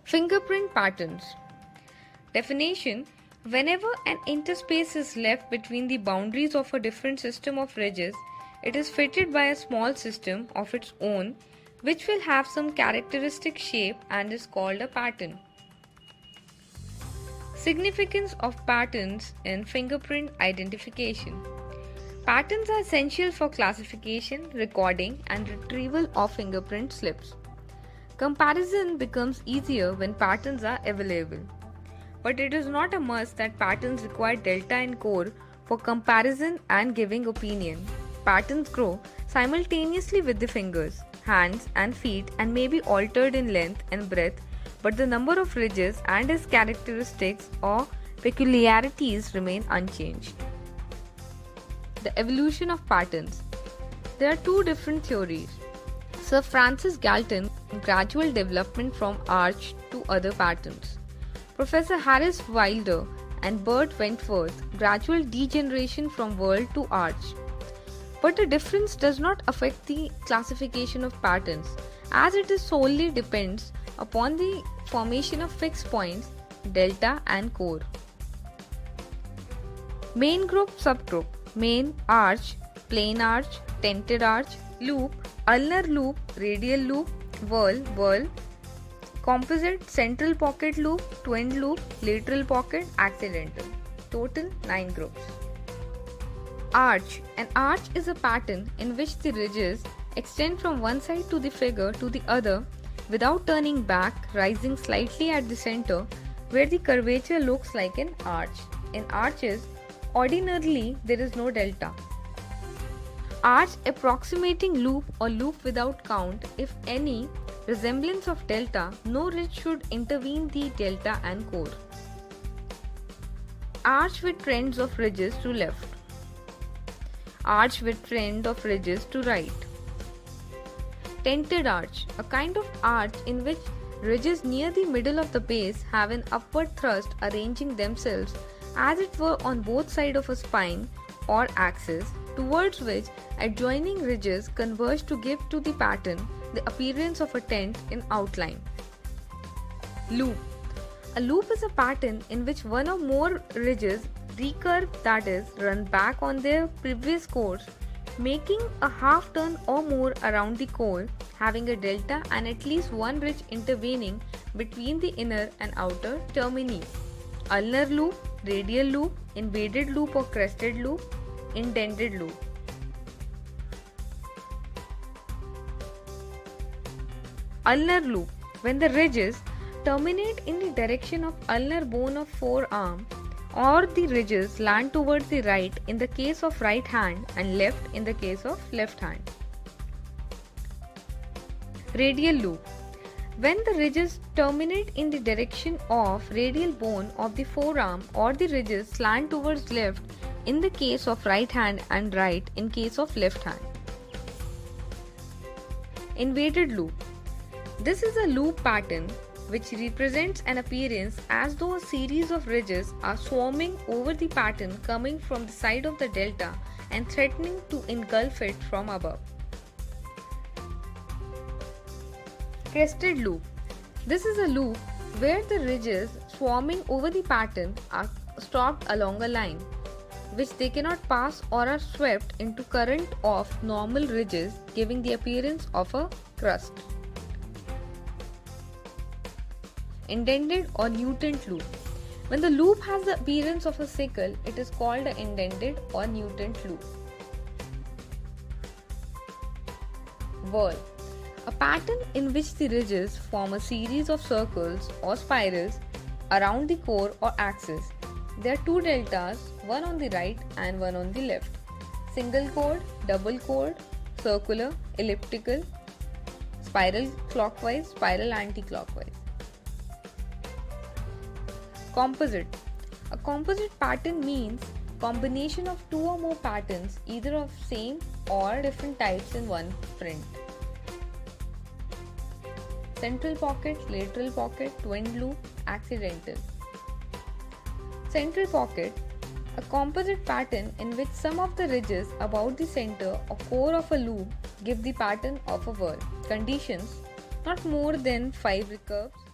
Fingerprint patterns. Definition: whenever an interspace is left between the boundaries of a different system of ridges, it is fitted by a small system of its own which will have some characteristic shape and is called a pattern. Significance of patterns in fingerprint identification. Patterns are essential for classification, recording, and retrieval of fingerprint slips. Comparison becomes easier when patterns are available. But it is not a must that patterns require delta and core for comparison and giving opinion. Patterns grow simultaneously with the fingers, hands, and feet and may be altered in length and breadth, but the number of ridges and its characteristics or peculiarities remain unchanged. The evolution of patterns. There are two different theories. Sir Francis Galton, gradual development from arch to other patterns. Professor Harris Wilder and Bert Wentworth, gradual degeneration from whorl to arch. But the difference does not affect the classification of patterns, as it is solely depends upon the formation of fixed points, delta and core. Main group, subgroup. Main, arch, plain arch, tented arch, loop, ulnar loop, radial loop, whorl, composite, central pocket loop, twin loop, lateral pocket, accidental. Total 9 groups. Arch. An arch is a pattern in which the ridges extend from one side to the figure to the other without turning back, rising slightly at the center where the curvature looks like an arch. In arches, ordinarily there is no delta. Arch approximating loop or loop without count. If any resemblance of delta, no ridge should intervene the delta and core. Arch with trends of ridges to left. Arch with trend of ridges to right. Tented arch, a kind of arch in which ridges near the middle of the base have an upward thrust arranging themselves as it were on both sides of a spine or axis, towards which adjoining ridges converge to give to the pattern the appearance of a tent in outline. Loop. A loop is a pattern in which one or more ridges recurve, that is, run back on their previous course, making a half turn or more around the core, having a delta and at least one ridge intervening between the inner and outer termini. Ulnar loop, radial loop, invaded loop or crested loop, indented loop. Ulnar loop. When the ridges terminate in the direction of ulnar bone of forearm, or the ridges land towards the right in the case of right hand and left in the case of left hand. Radial loop. When the ridges terminate in the direction of radial bone of the forearm, or the ridges slant towards left in the case of right hand and right in case of left hand. Invaded loop. This is a loop pattern which represents an appearance as though a series of ridges are swarming over the pattern coming from the side of the delta and threatening to engulf it from above. Crested loop. This is a loop where the ridges swarming over the pattern are stopped along a line, which they cannot pass or are swept into current of normal ridges, giving the appearance of a crust. Indented or nutant loop. When the loop has the appearance of a sickle, it is called an indented or nutant loop. Whorl. A pattern in which the ridges form a series of circles or spirals around the core or axis. There are two deltas, one on the right and one on the left. Single chord, double chord, circular, elliptical, spiral clockwise, spiral anti-clockwise. Composite. A composite pattern means combination of two or more patterns, either of same or different types in one print. Central pocket, lateral pocket, twin loop, accidental. Central pocket. A composite pattern in which some of the ridges about the center or core of a loop give the pattern of a whorl. Conditions: not more than 5 recurves.